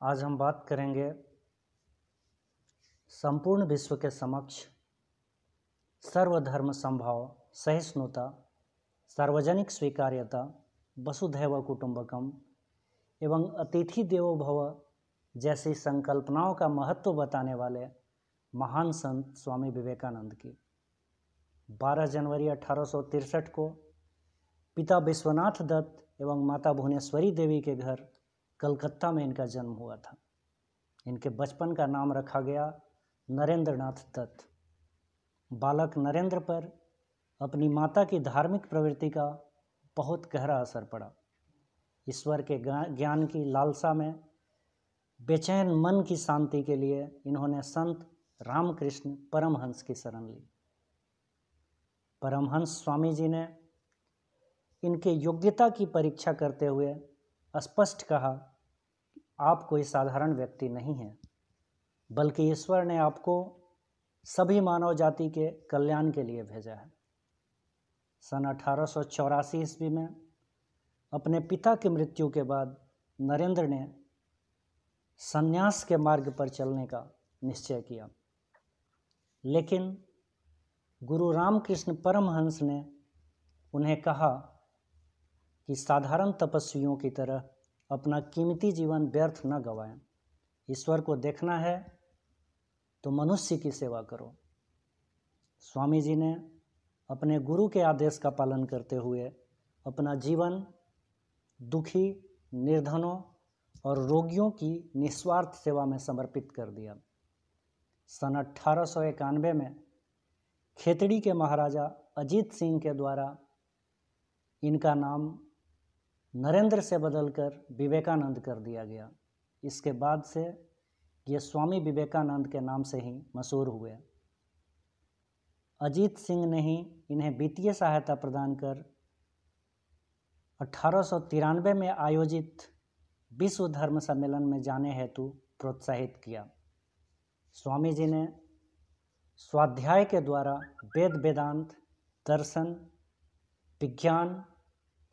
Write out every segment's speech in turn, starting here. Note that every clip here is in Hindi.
आज हम बात करेंगे संपूर्ण विश्व के समक्ष सर्वधर्म समभाव, सहिष्णुता, सार्वजनिक स्वीकार्यता, वसुधैव कुटुंबकम एवं अतिथि देवो भव जैसी संकल्पनाओं का महत्व बताने वाले महान संत स्वामी विवेकानंद की 12 जनवरी 1863 को पिता विश्वनाथ दत्त एवं माता भुवनेश्वरी देवी के घर कलकत्ता में इनका जन्म हुआ था। इनके बचपन का नाम रखा गया नरेंद्रनाथ दत्त। बालक नरेंद्र पर अपनी माता की धार्मिक प्रवृत्ति का बहुत गहरा असर पड़ा। ईश्वर के ज्ञान की लालसा में बेचैन मन की शांति के लिए इन्होंने संत रामकृष्ण परमहंस की शरण ली। परमहंस स्वामी जी ने इनके योग्यता की परीक्षा करते हुए स्पष्ट कहा, आप कोई साधारण व्यक्ति नहीं हैं, बल्कि ईश्वर ने आपको सभी मानव जाति के कल्याण के लिए भेजा है। सन 1884 ईस्वी में अपने पिता की मृत्यु के बाद नरेंद्र ने संन्यास के मार्ग पर चलने का निश्चय किया, लेकिन गुरु रामकृष्ण परमहंस ने उन्हें कहा कि साधारण तपस्वियों की तरह अपना कीमती जीवन व्यर्थ न गवाएं। ईश्वर को देखना है तो मनुष्य की सेवा करो। स्वामी जी ने अपने गुरु के आदेश का पालन करते हुए अपना जीवन दुखी, निर्धनों और रोगियों की निस्वार्थ सेवा में समर्पित कर दिया। सन 1891 में खेतड़ी के महाराजा अजीत सिंह के द्वारा इनका नाम नरेंद्र से बदलकर विवेकानंद कर दिया गया। इसके बाद से ये स्वामी विवेकानंद के नाम से ही मशहूर हुए। अजीत सिंह ने ही इन्हें वित्तीय सहायता प्रदान कर 1893 में आयोजित विश्व धर्म सम्मेलन में जाने हेतु प्रोत्साहित किया। स्वामी जी ने स्वाध्याय के द्वारा वेद, वेदांत, दर्शन, विज्ञान,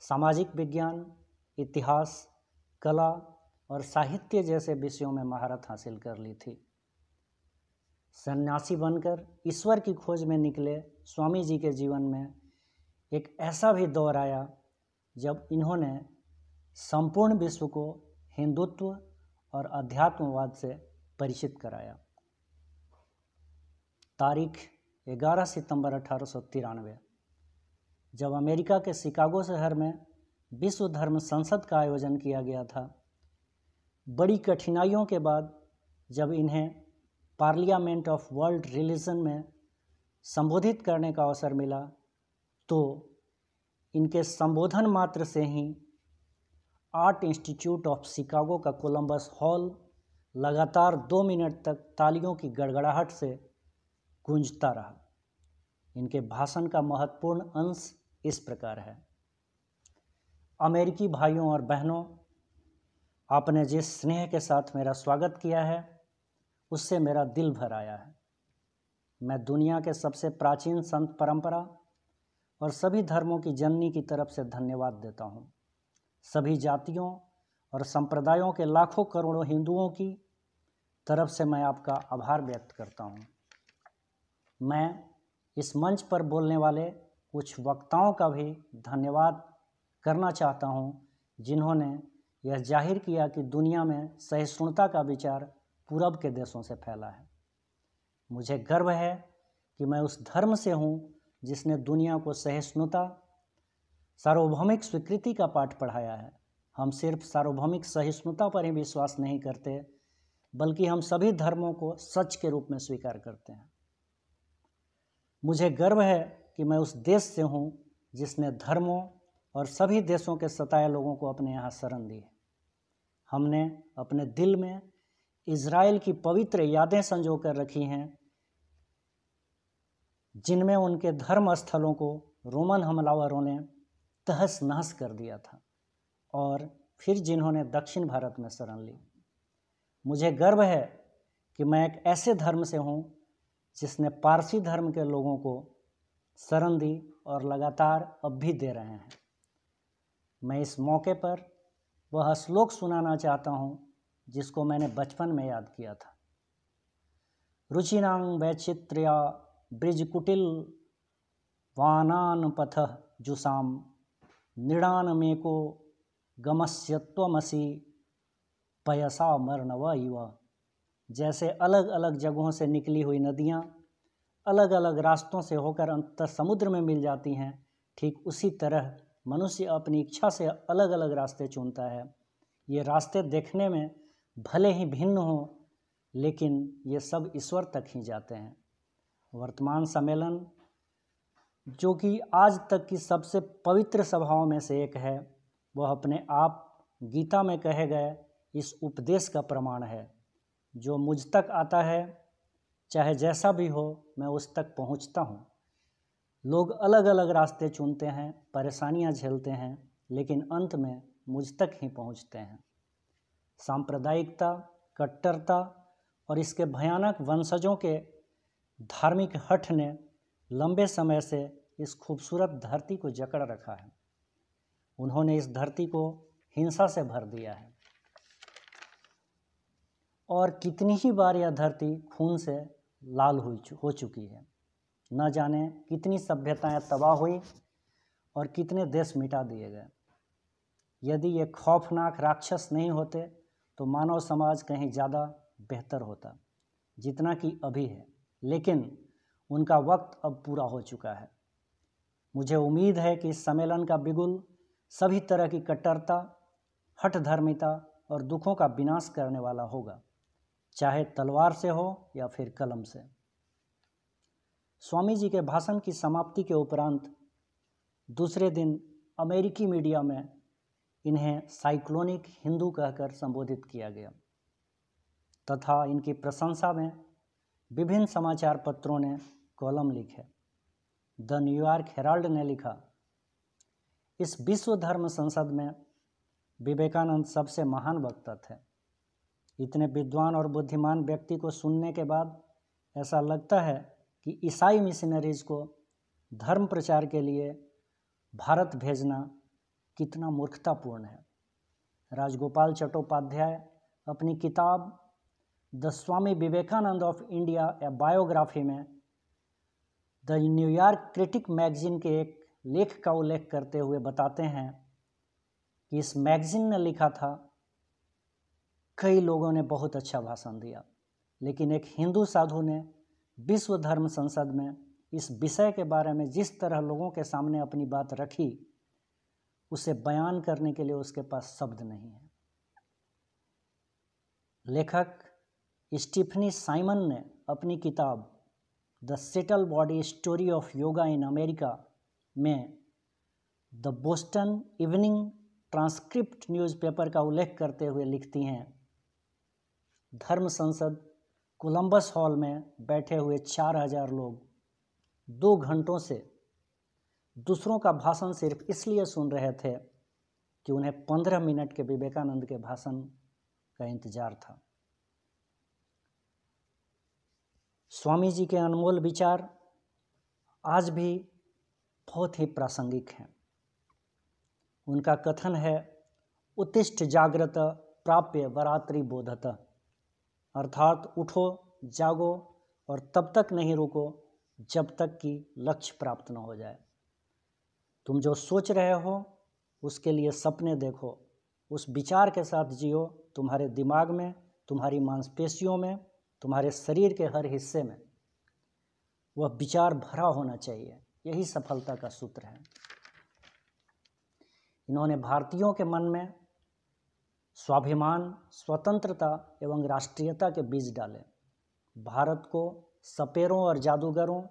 सामाजिक विज्ञान, इतिहास, कला और साहित्य जैसे विषयों में महारत हासिल कर ली थी। सन्यासी बनकर ईश्वर की खोज में निकले स्वामी जी के जीवन में एक ऐसा भी दौर आया जब इन्होंने संपूर्ण विश्व को हिंदुत्व और अध्यात्मवाद से परिचित कराया। तारीख 11 सितंबर 1893 जब अमेरिका के शिकागो शहर में विश्व धर्म संसद का आयोजन किया गया था, बड़ी कठिनाइयों के बाद जब इन्हें पार्लियामेंट ऑफ वर्ल्ड रिलीजन में संबोधित करने का अवसर मिला, तो इनके संबोधन मात्र से ही आर्ट इंस्टीट्यूट ऑफ शिकागो का कोलंबस हॉल लगातार 2 मिनट तक तालियों की गड़गड़ाहट से गूंजता रहा। इनके भाषण का महत्वपूर्ण अंश इस प्रकार है। अमेरिकी भाइयों और बहनों, आपने जिस स्नेह के साथ मेरा स्वागत किया है, उससे मेरा दिल भर आया है। मैं दुनिया के सबसे प्राचीन संत परंपरा और सभी धर्मों की जननी की तरफ से धन्यवाद देता हूँ। सभी जातियों और संप्रदायों के लाखों करोड़ों हिंदुओं की तरफ से मैं आपका आभार व्यक्त करता हूँ। मैं इस मंच पर बोलने वाले कुछ वक्ताओं का भी धन्यवाद करना चाहता हूँ, जिन्होंने यह जाहिर किया कि दुनिया में सहिष्णुता का विचार पूरब के देशों से फैला है। मुझे गर्व है कि मैं उस धर्म से हूँ जिसने दुनिया को सहिष्णुता, सार्वभौमिक स्वीकृति का पाठ पढ़ाया है। हम सिर्फ सार्वभौमिक सहिष्णुता पर ही विश्वास नहीं करते, बल्कि हम सभी धर्मों को सच के रूप में स्वीकार करते हैं। मुझे गर्व है कि मैं उस देश से हूँ जिसने धर्मों और सभी देशों के सताए लोगों को अपने यहाँ शरण दी है। हमने अपने दिल में इज़राइल की पवित्र यादें संजो कर रखी हैं, जिनमें उनके धर्म स्थलों को रोमन हमलावरों ने तहस नहस कर दिया था और फिर जिन्होंने दक्षिण भारत में शरण ली। मुझे गर्व है कि मैं एक ऐसे धर्म से हूँ जिसने पारसी धर्म के लोगों को शरण दी और लगातार अब भी दे रहे हैं। मैं इस मौके पर वह श्लोक सुनाना चाहता हूँ जिसको मैंने बचपन में याद किया था। रुचिनां वैचित्र्या ब्रिजकुटिल वानान पथः जुसाम नृणान मेको गमस्य त्वमसि पयसा मर्णव इव। जैसे अलग अलग जगहों से निकली हुई नदियाँ अलग अलग रास्तों से होकर अंततः समुद्र में मिल जाती हैं, ठीक उसी तरह मनुष्य अपनी इच्छा से अलग अलग रास्ते चुनता है। ये रास्ते देखने में भले ही भिन्न हों, लेकिन ये सब ईश्वर तक ही जाते हैं। वर्तमान सम्मेलन, जो कि आज तक की सबसे पवित्र सभाओं में से एक है, वह अपने आप गीता में कहे गए इस उपदेश का प्रमाण है। जो मुझ तक आता है, चाहे जैसा भी हो, मैं उस तक पहुंचता हूं। लोग अलग अलग रास्ते चुनते हैं, परेशानियां झेलते हैं, लेकिन अंत में मुझ तक ही पहुंचते हैं। सांप्रदायिकता, कट्टरता और इसके भयानक वंशजों के धार्मिक हठ ने लंबे समय से इस खूबसूरत धरती को जकड़ रखा है। उन्होंने इस धरती को हिंसा से भर दिया है और कितनी ही बार यह धरती खून से लाल हो चुकी है। न जाने कितनी सभ्यताएं तबाह हुई और कितने देश मिटा दिए गए। यदि ये खौफनाक राक्षस नहीं होते तो मानव समाज कहीं ज़्यादा बेहतर होता, जितना कि अभी है। लेकिन उनका वक्त अब पूरा हो चुका है। मुझे उम्मीद है कि इस सम्मेलन का बिगुल सभी तरह की कट्टरता, हठधर्मिता और दुखों का विनाश करने वाला होगा, चाहे तलवार से हो या फिर कलम से। स्वामी जी के भाषण की समाप्ति के उपरांत दूसरे दिन अमेरिकी मीडिया में इन्हें साइक्लोनिक हिंदू कहकर संबोधित किया गया तथा इनकी प्रशंसा में विभिन्न समाचार पत्रों ने कॉलम लिखे। द न्यूयॉर्क हेराल्ड ने लिखा, इस विश्व धर्म संसद में विवेकानंद सबसे महान वक्ता थे। इतने विद्वान और बुद्धिमान व्यक्ति को सुनने के बाद ऐसा लगता है कि ईसाई मिशनरीज को धर्म प्रचार के लिए भारत भेजना कितना मूर्खतापूर्ण है। राजगोपाल चट्टोपाध्याय अपनी किताब the Swami Vivekananda of India a biography में द न्यूयॉर्क क्रिटिक मैगजीन के एक लेख का उल्लेख करते हुए बताते हैं कि इस मैगजीन ने लिखा था, कई लोगों ने बहुत अच्छा भाषण दिया, लेकिन एक हिंदू साधु ने विश्व धर्म संसद में इस विषय के बारे में जिस तरह लोगों के सामने अपनी बात रखी, उसे बयान करने के लिए उसके पास शब्द नहीं है। लेखक स्टीफनी साइमन ने अपनी किताब the subtle body story of yoga in America में the Boston Evening Transcript newspaper का उल्लेख करते हुए लिखती हैं, धर्म संसद कोलंबस हॉल में बैठे हुए 4000 लोग 2 घंटों से दूसरों का भाषण सिर्फ इसलिए सुन रहे थे कि उन्हें 15 मिनट के विवेकानंद के भाषण का इंतजार था। स्वामी जी के अनमोल विचार आज भी बहुत ही प्रासंगिक हैं। उनका कथन है, उत्तिष्ठ जागृत प्राप्य वरात्रि बोधतः, अर्थात उठो, जागो और तब तक नहीं रुको जब तक कि लक्ष्य प्राप्त न हो जाए। तुम जो सोच रहे हो उसके लिए सपने देखो, उस विचार के साथ जियो। तुम्हारे दिमाग में, तुम्हारी मांसपेशियों में, तुम्हारे शरीर के हर हिस्से में वह विचार भरा होना चाहिए। यही सफलता का सूत्र है। इन्होंने भारतीयों के मन में स्वाभिमान, स्वतंत्रता एवं राष्ट्रीयता के बीज डाले। भारत को सपेरों और जादूगरों,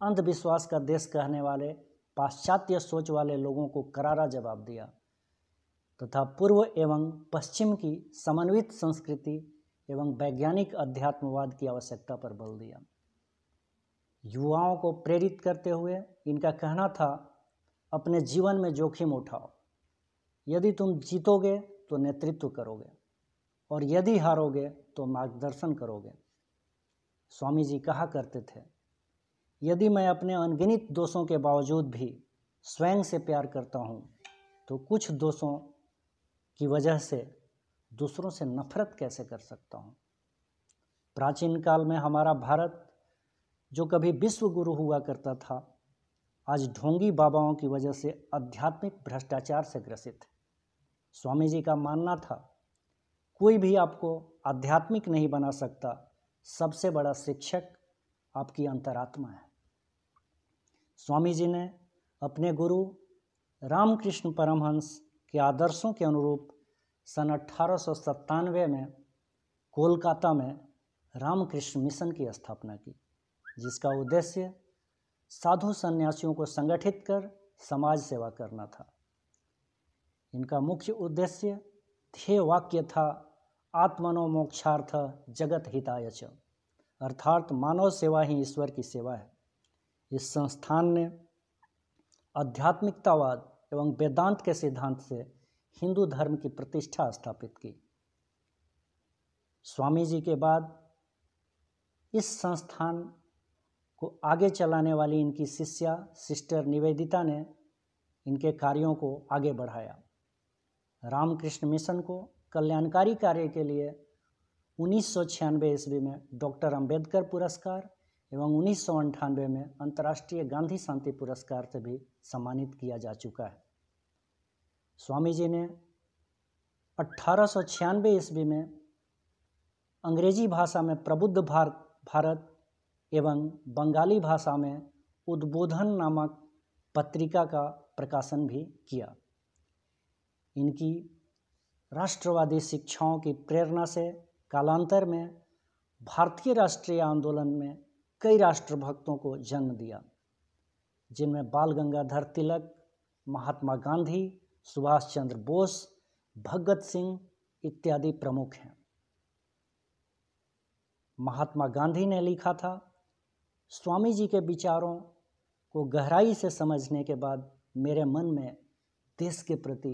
अंधविश्वास का देश कहने वाले पाश्चात्य सोच वाले लोगों को करारा जवाब दिया तथा पूर्व एवं पश्चिम की समन्वित संस्कृति एवं वैज्ञानिक अध्यात्मवाद की आवश्यकता पर बल दिया। युवाओं को प्रेरित करते हुए इनका कहना था, अपने जीवन में जोखिम उठाओ। यदि तुम जीतोगे तो नेतृत्व करोगे और यदि हारोगे तो मार्गदर्शन करोगे। स्वामी जी कहा करते थे, यदि मैं अपने अनगिनत दोषों के बावजूद भी स्वयं से प्यार करता हूँ तो कुछ दोषों की वजह से दूसरों से नफरत कैसे कर सकता हूँ। प्राचीन काल में हमारा भारत जो कभी विश्व गुरु हुआ करता था, आज ढोंगी बाबाओं की वजह से आध्यात्मिक भ्रष्टाचार से ग्रसित है। स्वामी जी का मानना था, कोई भी आपको आध्यात्मिक नहीं बना सकता, सबसे बड़ा शिक्षक आपकी अंतरात्मा है। स्वामी जी ने अपने गुरु रामकृष्ण परमहंस के आदर्शों के अनुरूप सन 1897 में कोलकाता में रामकृष्ण मिशन की स्थापना की, जिसका उद्देश्य साधु सन्यासियों को संगठित कर समाज सेवा करना था। इनका मुख्य उद्देश्य ध्येय वाक्य था, आत्मनो मोक्षार्थ जगत हिताय च, अर्थात मानव सेवा ही ईश्वर की सेवा है। इस संस्थान ने आध्यात्मिकतावाद एवं वेदांत के सिद्धांत से हिंदू धर्म की प्रतिष्ठा स्थापित की। स्वामी जी के बाद इस संस्थान को आगे चलाने वाली इनकी शिष्या सिस्टर निवेदिता ने इनके कार्यों को आगे बढ़ाया। रामकृष्ण मिशन को कल्याणकारी कार्य के लिए 1996 ईस्वी में डॉक्टर अंबेडकर पुरस्कार एवं 1998 में अंतर्राष्ट्रीय गांधी शांति पुरस्कार से भी सम्मानित किया जा चुका है। स्वामी जी ने 1896 ईस्वी में अंग्रेजी भाषा में प्रबुद्ध भारत एवं बंगाली भाषा में उद्बोधन नामक पत्रिका का प्रकाशन भी किया। इनकी राष्ट्रवादी शिक्षाओं की प्रेरणा से कालांतर में भारतीय राष्ट्रीय आंदोलन में कई राष्ट्रभक्तों को जन्म दिया, जिनमें बाल गंगाधर तिलक, महात्मा गांधी, सुभाष चंद्र बोस, भगत सिंह इत्यादि प्रमुख हैं। महात्मा गांधी ने लिखा था, स्वामी जी के विचारों को गहराई से समझने के बाद मेरे मन में देश के प्रति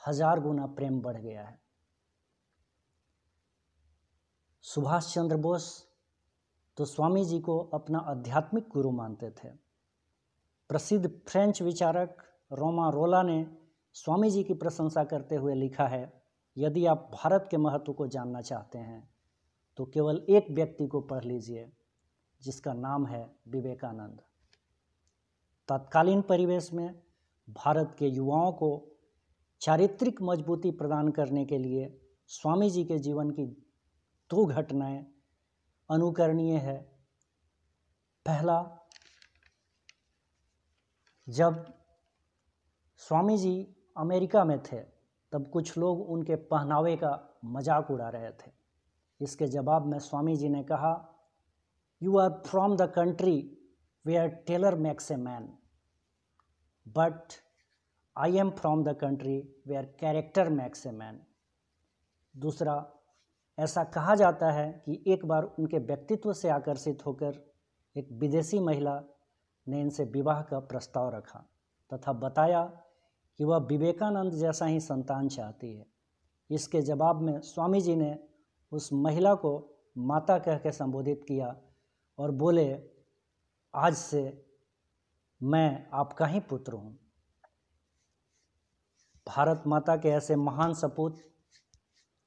1000 गुना प्रेम बढ़ गया है। सुभाष चंद्र बोस तो स्वामी जी को अपना आध्यात्मिक गुरु मानते थे। प्रसिद्ध फ्रेंच विचारक रोमा रोला ने स्वामी जी की प्रशंसा करते हुए लिखा है, यदि आप भारत के महत्व को जानना चाहते हैं तो केवल एक व्यक्ति को पढ़ लीजिए, जिसका नाम है विवेकानंद। तत्कालीन परिवेश में भारत के युवाओं को चारित्रिक मजबूती प्रदान करने के लिए स्वामी जी के जीवन की 2 घटनाएं अनुकरणीय है। पहला, जब स्वामी जी अमेरिका में थे तब कुछ लोग उनके पहनावे का मजाक उड़ा रहे थे। इसके जवाब में स्वामी जी ने कहा, you are from the country where tailor makes a man, but I am from the country where character makes a man. दूसरा, ऐसा कहा जाता है कि एक बार उनके व्यक्तित्व से आकर्षित होकर एक विदेशी महिला ने इनसे विवाह का प्रस्ताव रखा तथा बताया कि वह विवेकानंद जैसा ही संतान चाहती है। इसके जवाब में स्वामी जी ने उस महिला को माता कह के संबोधित किया और बोले, आज से मैं आपका ही पुत्र हूँ। भारत माता के ऐसे महान सपूत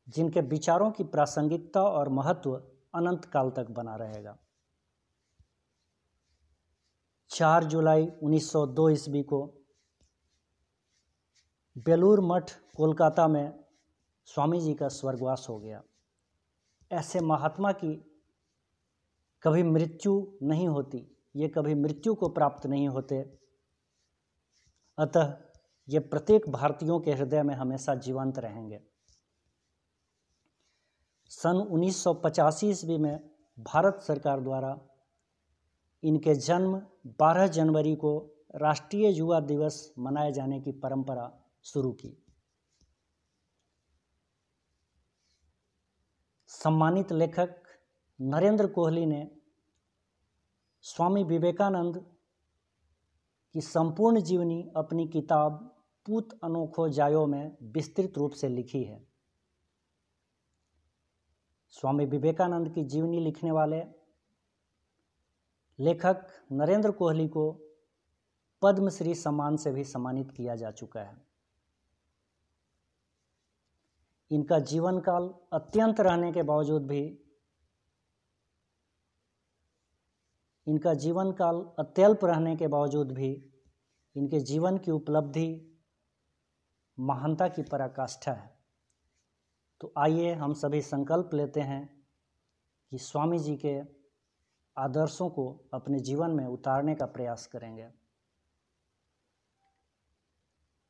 जिनके विचारों की प्रासंगिकता और महत्व अनंत काल तक बना रहेगा। 4 जुलाई 1902 ईस्वी को बेलूर मठ कोलकाता में स्वामी जी का स्वर्गवास हो गया। ऐसे महात्मा की कभी मृत्यु नहीं होती, ये कभी मृत्यु को प्राप्त नहीं होते, अतः ये प्रत्येक भारतीयों के हृदय में हमेशा जीवंत रहेंगे। सन 1985 ईस्वी में भारत सरकार द्वारा इनके जन्म 12 जनवरी को राष्ट्रीय युवा दिवस मनाए जाने की परंपरा शुरू की। सम्मानित लेखक नरेंद्र कोहली ने स्वामी विवेकानंद की संपूर्ण जीवनी अपनी किताब पूत अनोखो जायो में विस्तृत रूप से लिखी है। स्वामी विवेकानंद की जीवनी लिखने वाले लेखक नरेंद्र कोहली को पद्मश्री सम्मान से भी सम्मानित किया जा चुका है। इनका जीवन काल अत्यंत रहने के बावजूद भी इनका जीवन काल अत्यल्प रहने के बावजूद भी इनके जीवन की उपलब्धि महानता की पराकाष्ठा है। तो आइए हम सभी संकल्प लेते हैं कि स्वामी जी के आदर्शों को अपने जीवन में उतारने का प्रयास करेंगे।